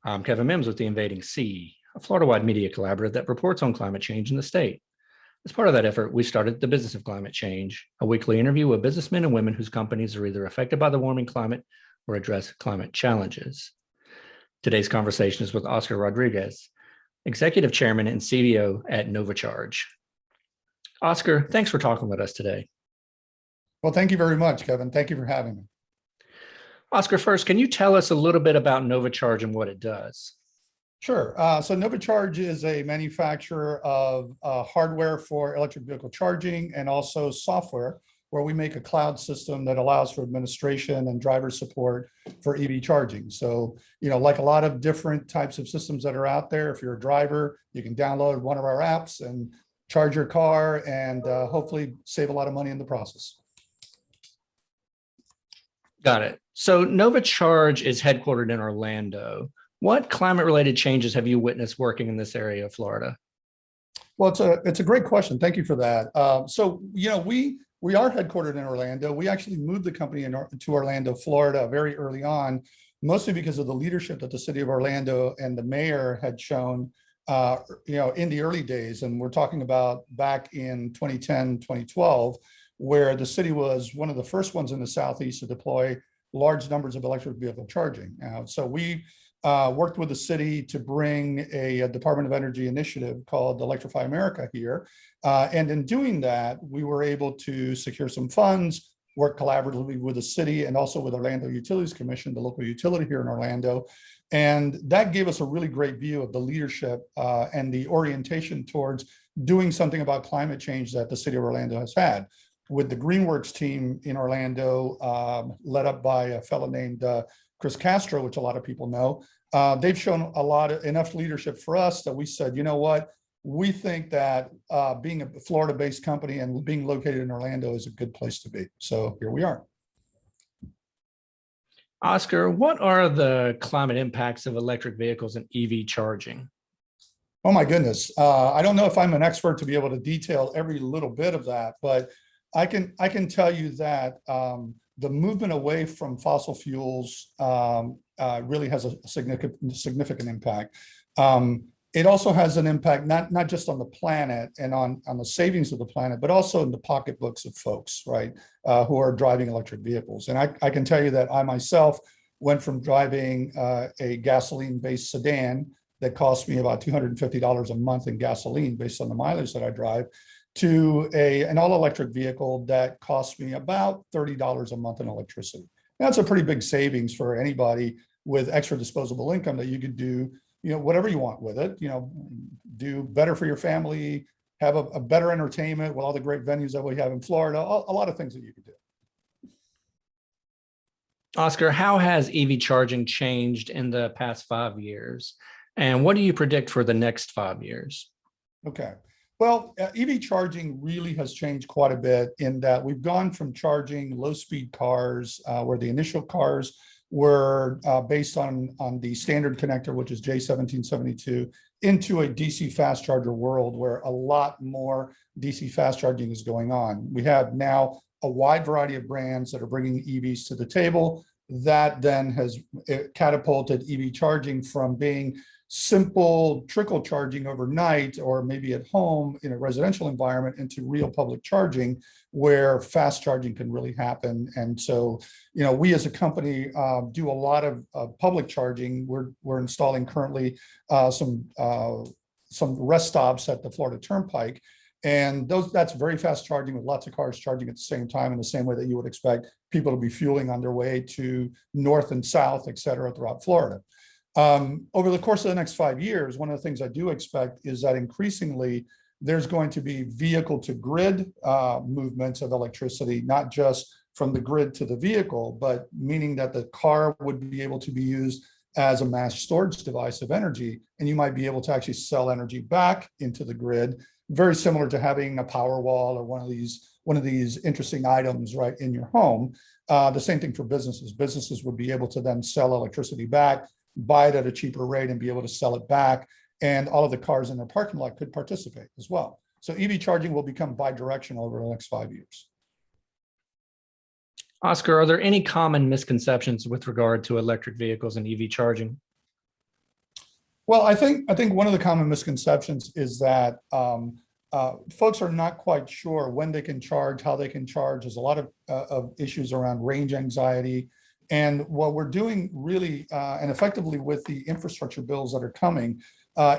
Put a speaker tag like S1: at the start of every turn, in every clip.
S1: I'm Kevin Mims with the Invading Sea, a Florida-wide media collaborative that reports on climate change in the state. As part of that effort, we started The Business of Climate Change, a weekly interview with businessmen and women whose companies are either affected by the warming climate or address climate challenges. Today's conversation is with Oscar Rodriguez, Executive Chairman and CEO at NovaCHARGE. Oscar, thanks for talking with us today.
S2: Well, thank you very much, Kevin. Thank you for having me.
S1: Oscar, first, can you tell us a little bit about NovaCHARGE and what it does?
S2: Sure. So NovaCHARGE is a manufacturer of hardware for electric vehicle charging and also software, where we make a cloud system that allows for administration and driver support for EV charging. So, like a lot of different types of systems that are out there, if you're a driver, you can download one of our apps and charge your car and hopefully save a lot of money in the process.
S1: Got it. So NovaCHARGE is headquartered in Orlando. What climate-related changes have you witnessed working in this area of Florida?
S2: Well, it's a great question. Thank you for that. We are headquartered in Orlando. We actually moved the company to Orlando, Florida, very early on, mostly because of the leadership that the city of Orlando and the mayor had shown, in the early days. And we're talking about back in 2010, 2012, where the city was one of the first ones in the Southeast to deploy large numbers of electric vehicle charging. So we worked with the city to bring a Department of Energy initiative called Electrify America here. And in doing that, we were able to secure some funds, work collaboratively with the city and also with Orlando Utilities Commission, the local utility here in Orlando. And that gave us a really great view of the leadership and the orientation towards doing something about climate change that the city of Orlando has had. With the Greenworks team in Orlando, led up by a fellow named Chris Castro, which a lot of people know, they've shown enough leadership for us that we said, you know what, we think that being a Florida-based company and being located in Orlando is a good place to be. So here we are.
S1: Oscar, what are the climate impacts of electric vehicles and EV charging?
S2: Oh my goodness. I don't know if I'm an expert to be able to detail every little bit of that, but I can tell you that the movement away from fossil fuels really has a significant impact. It also has an impact not just on the planet and on the savings of the planet, but also in the pocketbooks of folks, right, who are driving electric vehicles. And I can tell you that I myself went from driving a gasoline-based sedan that cost me about $250 a month in gasoline based on the mileage that I drive, to an all-electric vehicle that costs me about $30 a month in electricity. That's a pretty big savings for anybody with extra disposable income that you could do, whatever you want with it, do better for your family, have a better entertainment with all the great venues that we have in Florida, a lot of things that you could do.
S1: Oscar, how has EV charging changed in the past 5 years? And what do you predict for the next 5 years?
S2: Okay. Well, EV charging really has changed quite a bit in that we've gone from charging low-speed cars, where the initial cars were based on the standard connector, which is J1772, into a DC fast charger world where a lot more DC fast charging is going on. We have now a wide variety of brands that are bringing EVs to the table. That then has catapulted EV charging from being simple trickle charging overnight or maybe at home in a residential environment into real public charging where fast charging can really happen. And so, we as a company do a lot of public charging. We're installing currently some rest stops at the Florida Turnpike. And that's very fast charging with lots of cars charging at the same time, in the same way that you would expect people to be fueling on their way to north and south, et cetera, throughout Florida. Over the course of the next 5 years, one of the things I do expect is that increasingly there's going to be vehicle to grid movements of electricity, not just from the grid to the vehicle, but meaning that the car would be able to be used as a mass storage device of energy. And you might be able to actually sell energy back into the grid, very similar to having a power wall or one of these interesting items right in your home. The same thing for businesses. Businesses would be able to then sell electricity back, buy it at a cheaper rate and be able to sell it back. And all of the cars in their parking lot could participate as well. So EV charging will become bi-directional over the next 5 years.
S1: Oscar, are there any common misconceptions with regard to electric vehicles and EV charging?
S2: Well, I think one of the common misconceptions is that folks are not quite sure when they can charge, how they can charge. There's a lot of issues around range anxiety. And what we're doing really and effectively with the infrastructure bills that are coming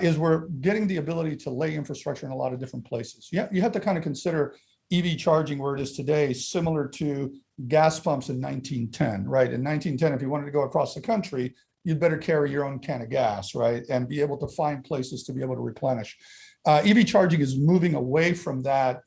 S2: is we're getting the ability to lay infrastructure in a lot of different places. You have to kind of consider EV charging where it is today, similar to gas pumps in 1910, right? In 1910, if you wanted to go across the country, you'd better carry your own can of gas, right? And be able to find places to be able to replenish. EV charging is moving away from that,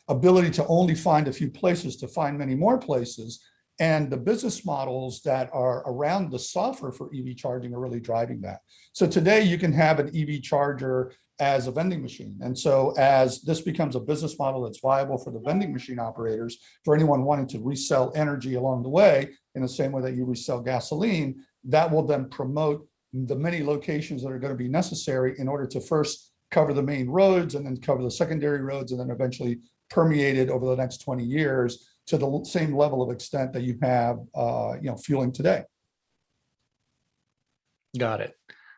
S2: ability to only find a few places to find many more places. And the business models that are around the software for EV charging are really driving that. So today you can have an EV charger as a vending machine. And so as this becomes a business model that's viable for the vending machine operators, for anyone wanting to resell energy along the way, in the same way that you resell gasoline, that will then promote the many locations that are going to be necessary in order to first cover the main roads and then cover the secondary roads and then eventually permeate it over the next 20 years to the same level of extent that you have, fueling today.
S1: Got it.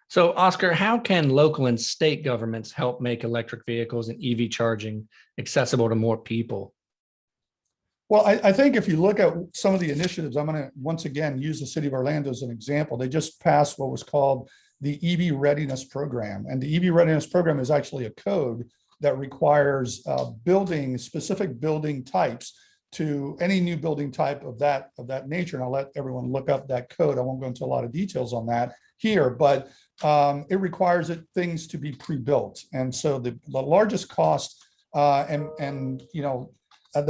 S1: So, Oscar, how can local and state governments help make electric vehicles and EV charging accessible to more people?
S2: Well, I think if you look at some of the initiatives, I'm going to once again use the city of Orlando as an example. They just passed what was called the EV Readiness Program. And the EV Readiness Program is actually a code that requires specific building types to any new building type of that nature. And I'll let everyone look up that code. I won't go into a lot of details on that here, but it requires things to be pre-built. And so the largest cost the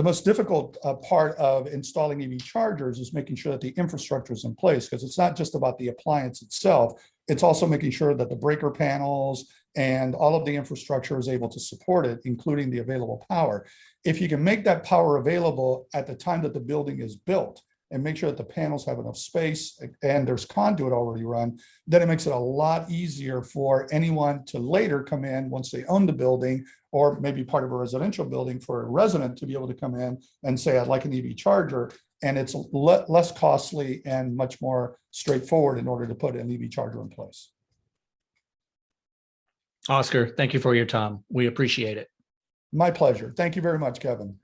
S2: most difficult part of installing EV chargers is making sure that the infrastructure is in place, because it's not just about the appliance itself. It's also making sure that the breaker panels and all of the infrastructure is able to support it, including the available power. If you can make that power available at the time that the building is built and make sure that the panels have enough space and there's conduit already run, then it makes it a lot easier for anyone to later come in once they own the building, or maybe part of a residential building for a resident to be able to come in and say, I'd like an EV charger. And it's less costly and much more straightforward in order to put an EV charger in place.
S1: Oscar, thank you for your time. We appreciate it.
S2: My pleasure. Thank you very much, Kevin.